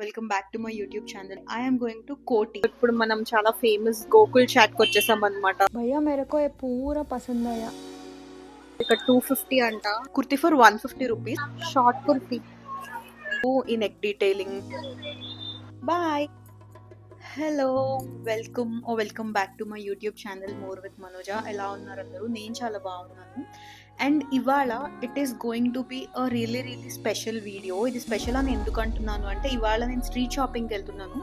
Welcome back to my YouTube channel. I am going to కోటి. ఇప్పుడు మనం చాలా ఫేమస్ గోకుల్ చాట్ కి వచ్చేసాం అన్నమాట. भैया मेरे को ये पूरा पसंद आया. ఇక్కడ 250 అంట, kurti for 150 rupees, short kurti ఈ neck detailing. Bye, hello, welcome back to my YouTube channel more with Manoja. ఎలా ఉన్నారు అందరూ? నేను చాలా బాగున్నాను. అండ్ ఇవాళ it is going to be a really special video. ఇది స్పెషల్ అని ఎందుకు అంటున్నాను అంటే, ఇవాళ నేను స్ట్రీట్ షాపింగ్కి వెళ్తున్నాను.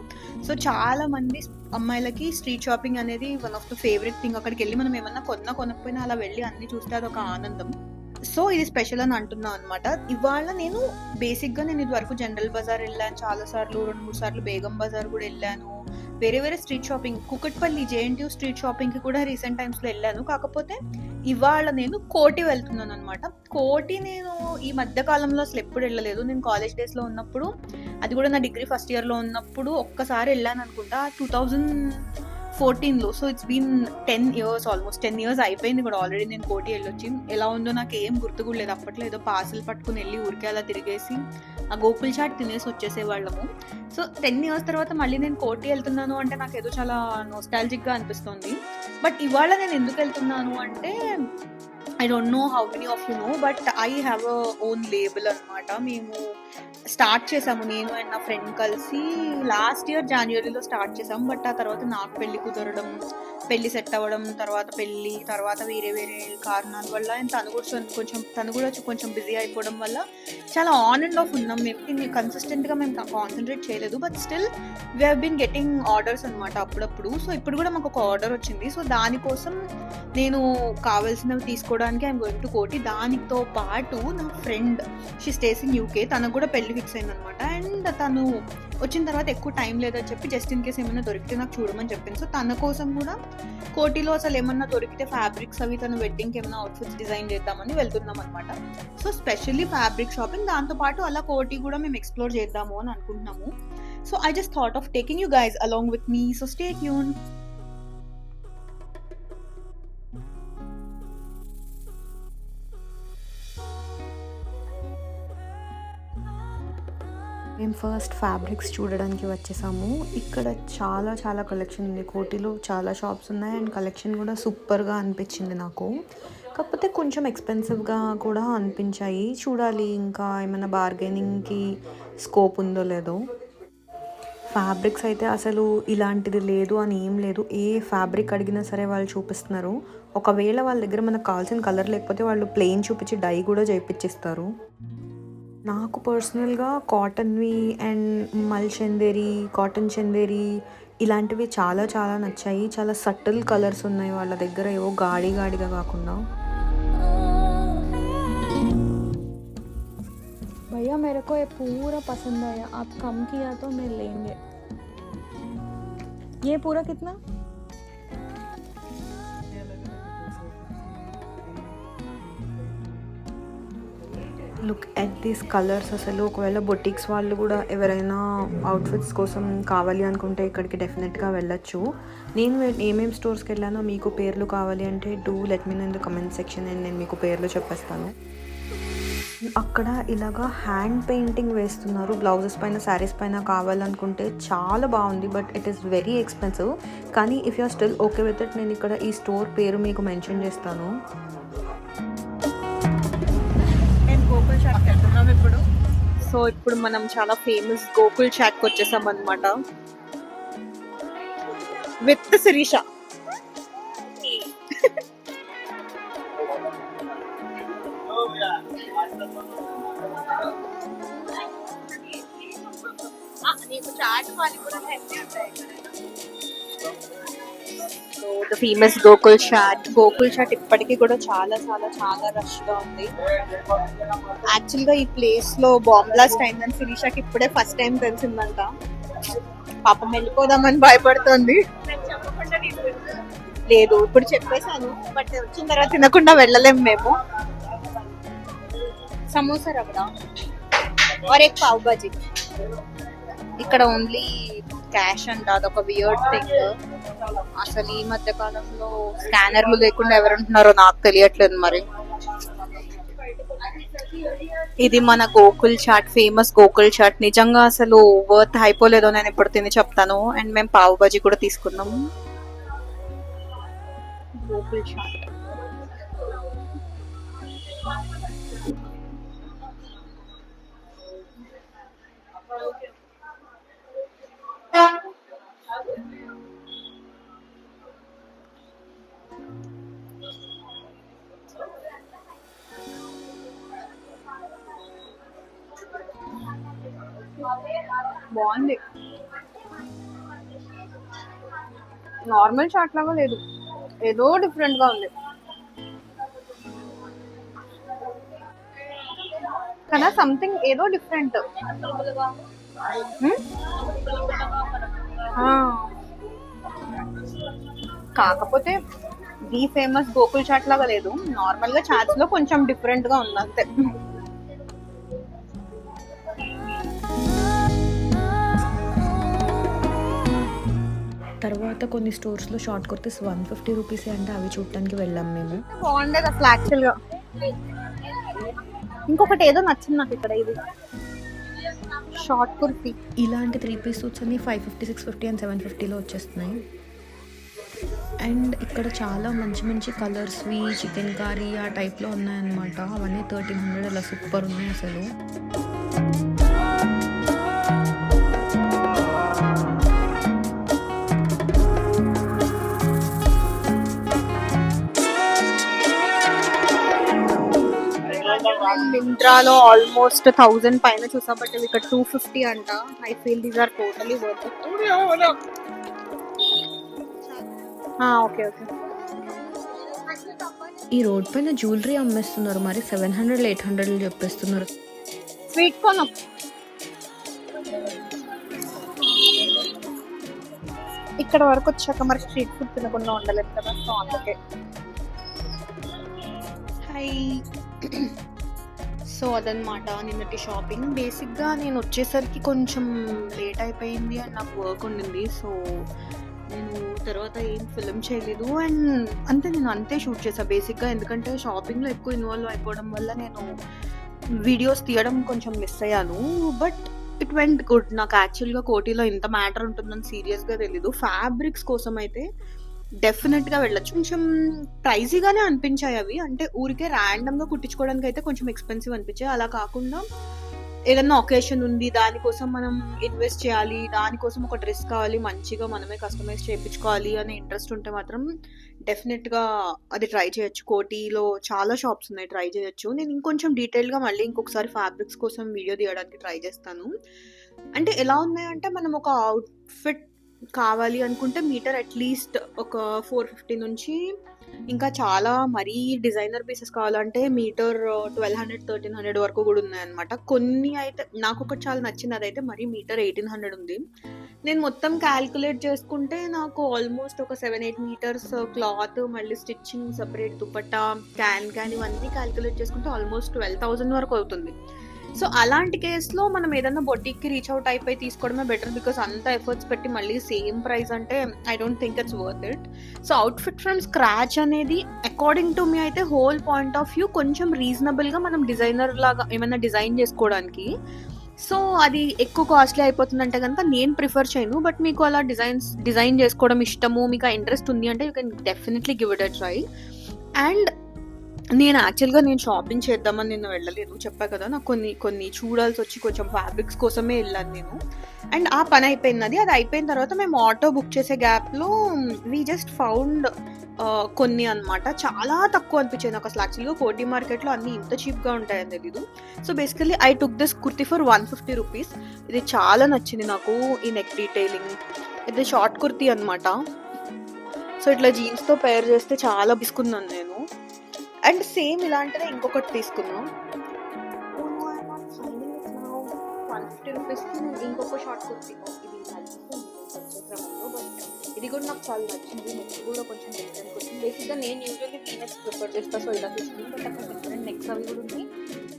సో చాలా మంది అమ్మాయిలకి స్ట్రీట్ షాపింగ్ అనేది one of the favourite thing. అక్కడికి వెళ్ళి మనం ఏమన్నా కొనకపోయినా అలా వెళ్ళి అన్ని చూస్తే అదొక ఆనందం. సో ఇది స్పెషల్ అని అంటున్నాను అనమాట. ఇవాళ నేను బేసిక్గా ఇది వరకు జనరల్ బజార్ వెళ్ళాను చాలా సార్లు, 2-3 సార్లు బేగం బజార్ కూడా వెళ్ళాను. వేరే street shopping, Kukatpally JNTU street షాపింగ్కి కూడా రీసెంట్ టైమ్స్లో వెళ్ళాను. కాకపోతే ఇవాళ నేను కోటి వెళ్తున్నాను అనమాట. కోటి నేను ఈ మధ్య కాలంలో అసలు ఎప్పుడు వెళ్ళలేదు. నేను కాలేజ్ డేస్లో ఉన్నప్పుడు, అది కూడా నా డిగ్రీ ఫస్ట్ ఇయర్లో ఉన్నప్పుడు ఒక్కసారి వెళ్ళాను అనుకుంటా, 2014లో. So it's been 10 years, almost 10 years అయిపోయింది కూడా ఆల్రెడీ నేను కోటి వెళ్ళొచ్చి. ఎలా ఉందో నాకు ఏం గుర్తు కూడా లేదు. అప్పట్లో ఏదో పార్సల్ పట్టుకుని వెళ్ళి ఊరికే అలా తిరిగేసి ఆ గోకుల్ చాట్ తినేసి వచ్చేసేవాళ్ళము. సో 10 years తర్వాత మళ్ళీ నేను కోటి వెళ్తున్నాను అంటే నాకు ఏదో చాలా నోస్టాలజిక్గా అనిపిస్తుంది. బట్ ఇవాళ నేను ఎందుకు వెళ్తున్నాను అంటే, I don't know how many of you know, but I have a own label అనమాట. మేము స్టార్ట్ చేసాము, నేను అండ్ నా ఫ్రెండ్ కలిసి లాస్ట్ ఇయర్ Januaryలో స్టార్ట్ చేసాము. బట్ ఆ తర్వాత నాకు పెళ్లి కుదరడం, పెళ్లి సెట్ అవ్వడం, తర్వాత వేరే కారణాల వల్ల తను కూడా కొంచెం బిజీ అయిపోవడం వల్ల చాలా ఆన్ అండ్ ఆఫ్ ఉన్నాం. మేము కన్సిస్టెంట్గా మేము కాన్సన్ట్రేట్ చేయలేదు. But still we have been getting orders అనమాట అప్పుడప్పుడు. సో ఇప్పుడు కూడా మాకు ఒక ఆర్డర్ వచ్చింది. సో దానికోసం నేను కావాల్సినవి తీసుకోవడానికి ఐఎమ్ గోయింగ్ టు కోటి. దానితో పాటు నా friend, she stays in UK, తనకు కూడా పెళ్లి ఫిక్స్ అయింది అనమాట. అండ్ తను వచ్చిన తర్వాత ఎక్కువ టైం లేదని చెప్పి జస్ట్ ఇన్ కేస్ ఏమైనా దొరికితే నాకు చూడమని చెప్పింది. సో తన కోసం కూడా కోటిలో అసలు ఏమన్నా దొరికితే ఫ్యాబ్రిక్స్ అవి తన వెడ్డింగ్కి ఏమైనా అవుట్ఫిట్స్ డిజైన్ చేద్దామని వెళ్తున్నాం అనమాట. సో స్పెషల్లీ ఫ్యాబ్రిక్ షాపింగ్, దాంతోపాటు అలా కోటి కూడా మేము ఎక్స్ప్లోర్ చేద్దాము అని అనుకుంటున్నాము. So I just thought of taking you guys along with me. So stay tune. మేము ఫస్ట్ ఫ్యాబ్రిక్స్ చూడడానికి వచ్చేసాము. ఇక్కడ చాలా కలెక్షన్ ఉంది. కోటిలో చాలా షాప్స్ ఉన్నాయి అండ్ కలెక్షన్ కూడా సూపర్గా అనిపించింది నాకు. కాకపోతే కొంచెం ఎక్స్పెన్సివ్గా కూడా అనిపించాయి. చూడాలి ఇంకా ఏమైనా బార్గెనింగ్కి స్కోప్ ఉందో లేదో. ఫ్యాబ్రిక్స్ అయితే అసలు ఇలాంటిది లేదు అని ఏం లేదు. ఏ ఫ్యాబ్రిక్ అడిగినా సరే వాళ్ళు చూపిస్తున్నారు. ఒకవేళ వాళ్ళ దగ్గర మనకు కావాల్సిన కలర్ లేకపోతే వాళ్ళు ప్లెయిన్ చూపించి డై కూడా చేయించిస్తారు. నాకు పర్సనల్గా కాటన్వి అండ్ కాటన్ చందేరి ఇలాంటివి చాలా నచ్చాయి. చాలా సటిల్ కలర్స్ ఉన్నాయి వాళ్ళ దగ్గర, ఏవో గాడిగా కాకుండా. भैया मेरे को ये पूरा पसंद आया. आप कम किया तो मैं लेंगे. ये पूरा कितना? Look at these colours. అసలు ఒకవేళ బొటిక్స్ వాళ్ళు కూడా ఎవరైనా అవుట్ఫిట్స్ కోసం కావాలి అనుకుంటే ఇక్కడికి డెఫినెట్గా వెళ్ళొచ్చు. నేను ఏమేమి స్టోర్స్కి వెళ్ళానో మీకు పేర్లు కావాలి అంటే do let me know in the comment section and నేను మీకు పేర్లు చెప్పేస్తాను. అక్కడ ఇలాగా హ్యాండ్ పెయింటింగ్ వేస్తున్నారు బ్లౌజెస్ పైన, శారీస్ పైన. కావాలనుకుంటే చాలా బాగుంది, but it is very expensive. కానీ if you are still okay with it, నేను ఇక్కడ ఈ స్టోర్ పేరు మీకు మెన్షన్ చేస్తాను. గోకుల్ చాట్కి వెళ్తున్నాం ఇప్పుడు. సో ఇప్పుడు మనం చాలా ఫేమస్ గోకుల్ చాట్కి వచ్చేసాం అనమాట with Shirisha. The famous Gokul Chat ఇప్పటికీ కూడా చాలా రష్ గా ఉంది. యాక్చువల్ గా ఈ ప్లేస్ లో బాంబ్ బ్లాస్ట్ అయిందని శిరీషకి ఇప్పుడే ఫస్ట్ టైం తెలిసిందంట. పాపం వెళ్ళిపోదామని భయపడుతుంది. లేదు, ఇప్పుడు చెప్పేశాను, బట్ వచ్చిన తర్వాత తినకుండా వెళ్ళలేము మేము. సమోసా రగడా और एक पाव भाजी. ఇక్కడ ఓన్లీ క్యాష్ అంట, అదొక వియర్డ్ థింగ్. అసలు ఈ మధ్య కాలంలో స్కానర్లు లేకుండా ఎవరుంటున్నారో నాకు తెలియట్లేదు మరి. ఇది మన గోకుల్ చాట్, ఫేమస్ గోకుల్ చాట్. నిజంగా అసలు వర్త్ అయిపోలేదో నేను ఎప్పుడు తిని చెప్తాను. అండ్ మేము పావు బజీ కూడా తీసుకున్నాము. గోకుల్ చాట్ బాగుంది. నార్మల్ చాట్ లాగా లేదు, ఏదో డిఫరెంట్ గా ఉంది కదా. సంథింగ్ ఏదో డిఫరెంట్. కాకపోతే ది ఫేమస్ గోకుల్ చాట్ లాగా లేదు, నార్మల్ గా చాట్స్ లో కొంచెం డిఫరెంట్ గా ఉంది అంతే. తర్వాత కొన్ని స్టోర్స్లో షార్ట్ కుర్తీస్ 150 రూపీసే అంటే అవి చూడటానికి వెళ్ళాం మేము. బాగుండేది అసలు యాక్చువల్ గా. ఇంకొకటి ఏదో నచ్చింది నాకు ఇక్కడ, ఇది షార్ట్ కుర్తీ. ఇలాంటి 3 పీస్ సూట్స్ అన్ని 550, 650 అండ్ 750లో వచ్చేస్తున్నాయి. అండ్ ఇక్కడ చాలా మంచి మంచి కలర్స్వి, చికెన్ కర్రీ ఆ టైప్లో ఉన్నాయన్నమాట. అవన్నీ 1300 అలా సూపర్ ఉన్నాయి అసలు. మింత్రాలో ఆల్మోస్ట్ 1000 పైన చూసా, బట్ ఇవి ఇక్కడ 250 అంట. I feel these are totally worth it. Okay okay. ఈ రోడ్ పైన జ్యువెలరీ అమ్మేస్తున్నారు, మరి 700, 800 చెప్పేస్తున్నారు. స్వీట్ కార్న్ ఇక్కడ వరకు వచ్చాక మరి స్ట్రీట్ ఫుడ్ తినకుండా ఉండలేదు కదా, సో అందుకే. హై. సో అదనమాట నిన్నటి షాపింగ్. బేసిక్గా నేను వచ్చేసరికి కొంచెం లేట్ అయిపోయింది అండ్ నాకు వర్క్ ఉండింది, సో నేను తర్వాత ఏం ఫిల్మ్ చేయలేదు. అండ్ అంతే, నేను అంతే షూట్ చేసాను బేసిక్గా. ఎందుకంటే షాపింగ్లో ఎక్కువ ఇన్వాల్వ్ అయిపోవడం వల్ల నేను వీడియోస్ తీయడం కొంచెం మిస్ అయ్యాను. But it went good. నాకు యాక్చువల్గా కోటిలో ఇంత మ్యాటర్ ఉంటుందని సీరియస్గా తెలీదు. ఫ్యాబ్రిక్స్ కోసం అయితే డెఫినెట్గా వెళ్ళచ్చు. కొంచెం ప్రైజీగానే అనిపించాయి అవి, అంటే ఊరికే ర్యాండమ్గా కుట్టించుకోవడానికి అయితే కొంచెం ఎక్స్పెన్సివ్ అనిపించాయి. అలా కాకుండా ఏదన్నా ఒకేషన్ ఉంది, దానికోసం మనం ఇన్వెస్ట్ చేయాలి, దానికోసం ఒక డ్రెస్ కావాలి, మంచిగా మనమే కస్టమైజ్ చేయించుకోవాలి అనే ఇంట్రెస్ట్ ఉంటే మాత్రం డెఫినెట్గా అది ట్రై చేయొచ్చు. కోటిలో చాలా షాప్స్ ఉన్నాయి, ట్రై చేయొచ్చు. నేను ఇంకొంచెం డీటెయిల్గా మళ్ళీ ఇంకొకసారి ఫ్యాబ్రిక్స్ కోసం వీడియో తీయడానికి ట్రై చేస్తాను. అంటే ఎలా ఉన్నాయంటే, మనం ఒక అవుట్ఫిట్ కావాలి అనుకుంటే మీటర్ అట్లీస్ట్ ఒక 450 నుంచి, ఇంకా చాలా మరీ డిజైనర్ పీసెస్ కావాలంటే మీటర్ 1200, 1300 వరకు కూడా ఉన్నాయన్నమాట. కొన్ని అయితే నాకు ఒకటి చాలా నచ్చింది, అదైతే మరీ మీటర్ 1800 ఉంది. నేను మొత్తం క్యాల్కులేట్ చేసుకుంటే నాకు ఆల్మోస్ట్ ఒక 7-8 మీటర్స్ క్లాత్, మళ్ళీ స్టిచ్చింగ్, సపరేట్ దుపట్టా, క్యాన్ ఇవన్నీ క్యాల్కులేట్ చేసుకుంటే ఆల్మోస్ట్ 12,000 వరకు అవుతుంది. సో అలాంటి కేసులో మనం ఏదన్నా బొటిక్కి రీచ్ అవుట్ అయిపోయి తీసుకోవడమే బెటర్, బికాస్ అంత ఎఫర్ట్స్ పెట్టి మళ్ళీ సేమ్ ప్రైస్ అంటే I don't think it's worth it. So outfit from scratch అనేది అకార్డింగ్ టు మీ అయితే హోల్ పాయింట్ ఆఫ్ వ్యూ కొంచెం రీజనబుల్గా మనం డిజైనర్ లాగా ఏమైనా డిజైన్ చేసుకోవడానికి. సో అది ఎక్కువ కాస్ట్లీ అయిపోతుందంటే కనుక నేను ప్రిఫర్ చేయను. బట్ మీకు అలా డిజైన్ చేసుకోవడం ఇష్టము, మీకు ఆ ఇంట్రెస్ట్ ఉంది అంటే you can definitely give it a try. And నేను యాక్చువల్గా షాపింగ్ చేద్దామని నిన్న వెళ్ళలేదు, చెప్పా కదా. నాకు కొన్ని చూడాల్సి వచ్చి కొంచెం ఫ్యాబ్రిక్స్ కోసమే వెళ్ళాను నేను. అండ్ ఆ పని అయిపోయింది. అది అయిపోయిన తర్వాత మేము ఆటో బుక్ చేసే గ్యాప్లో వీ జస్ట్ ఫౌండ్ కొన్ని అనమాట. చాలా తక్కువ అనిపించాయి నాకు అసలు. యాక్చువల్గా కోటి మార్కెట్లో అన్నీ ఇంత చీప్గా ఉంటాయని తెలీదు. So basically I took this kurti for 150 rupees. ఇది చాలా నచ్చింది నాకు, ఈ నెక్ డీటెయిలింగ్. ఇది షార్ట్ కుర్తీ అనమాట. సో ఇట్లా జీన్స్తో పేర్ చేస్తే చాలా తీసుకున్నాను నేను. అండ్ సేమ్ ఇలాంటిదే ఇంకొకటి తీసుకున్నాం. 150 రూపీస్కి ఇంకొక షార్ట్ కుర్తీ. ఇది కూడా నాకు చాలా నచ్చింది. నెక్స్ట్ కూడా కొంచెం డిఫరెంట్ వచ్చింది. బేసిక్గా నేను యూజువల్లీ వీనెక్స్ ప్రిఫర్ చేస్తాను, సో ఇలా తీసుకున్నాను. బట్ అక్కడ డిఫరెంట్ నెక్స్ అవి కూడా ఉన్నాయి.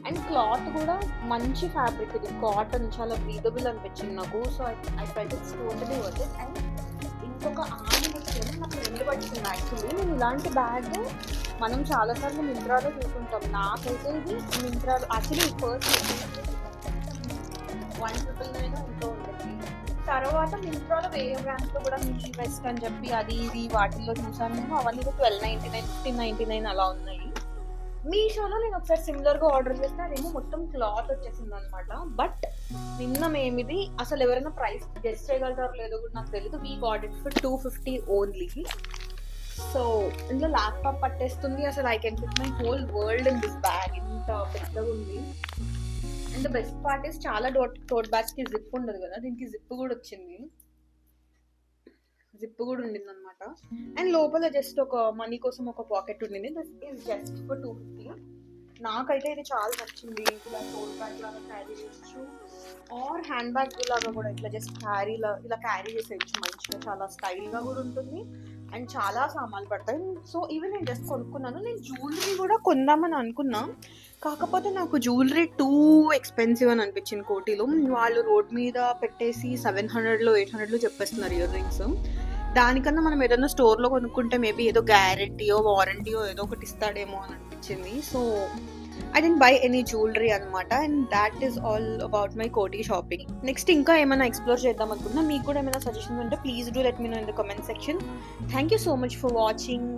అండ్ క్లాత్ కూడా మంచి ఫ్యాబ్రిక్, ఇది కాటన్, చాలా బ్రీదబుల్ అనిపించింది నాకు. So I felt it's totally worth it. And ఇంకొక ఆది విషయం నాకు రెండు పడుతుంది యాక్చువల్లీ. నేను ఇలాంటి బ్యాగ్ మనం చాలాసార్లు మింత్రాలో చూసుకుంటాం. నాకైతే ఇది మింత్రాలో యాక్చువల్లీ ఫస్ట్ 199 ఎంతో ఉంటుంది. తర్వాత మింత్రాలో వేరే బ్రాండ్స్లో కూడా మినీ వెస్ట్ అని చెప్పి అది ఇది వాటిల్లో చూసాను నేను. అవన్నీ 1299, 1599 అలా ఉన్నాయి. మీషోలో నేను ఒకసారి సిమిలర్గా ఆర్డర్ చేస్తే అదేమో మొత్తం క్లాత్ వచ్చేసింది అనమాట. బట్ నిన్న మేమిది అసలు ఎవరైనా ప్రైస్ గెస్ట్ చేయగలుగుతారో లేదో కూడా నాకు తెలియదు. We got it for 250 only. So ఇందులో ల్యాప్టాప్ పట్టేస్తుంది. అసలు I can fit my whole world in this bag. ఇంత పెద్దగా ఉంది. And the best part is చాలా టోట్ బ్యాగ్స్కి జిప్ ఉండదు కదా, దీనికి జిప్ కూడా వచ్చింది. జిప్ కూడా ఉండింది అనమాట. అండ్ లోపల జస్ట్ ఒక మనీ కోసం ఒక పాకెట్ ఉండింది. This is just for 250. నాకైతే ఇది చాలా నచ్చింది. ఇలా టోట్ బ్యాగ్ లాగా క్యారీ చేయొచ్చు, ఆర్ హ్యాండ్ బ్యాగ్ లాగా కూడా ఇట్లా జస్ట్ ఇలా క్యారీ చేసేయచ్చు మంచిగా. చాలా స్టైల్గా కూడా ఉంటుంది అండ్ చాలా సామాన్లు పడతాయి. సో ఈవెన్ నేను జస్ట్ కొనుక్కున్నాను. నేను జ్యువెలరీ కూడా కొందామని అనుకున్నా, కాకపోతే నాకు జ్యువెలరీ టూ ఎక్స్పెన్సివ్ అని అనిపించింది కోటిలో. వాళ్ళు రోడ్ మీద పెట్టేసి 700లో 800లో చెప్పేస్తున్నారు ఇయర్ రింగ్స్. దానికన్నా మనం ఏదైనా స్టోర్లో కొనుక్కుంటే మేబీ ఏదో గ్యారెంటీయో వారంటీయో ఏదో ఒకటి ఇస్తాడేమో అని అనిపించింది. So I didn't buy any jewellery అనమాట. And that is all about my Koti shopping. Next ఇంకా ఏమైనా ఎక్స్ప్లోర్ చేద్దాం అనుకున్నా, మీకు కూడా ఏమైనా సజెషన్స్ ఉంటే please do let me know in the comment section. Thank you so much for watching.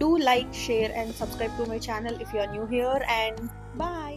Do like, share and subscribe to my channel if you are new here, and bye.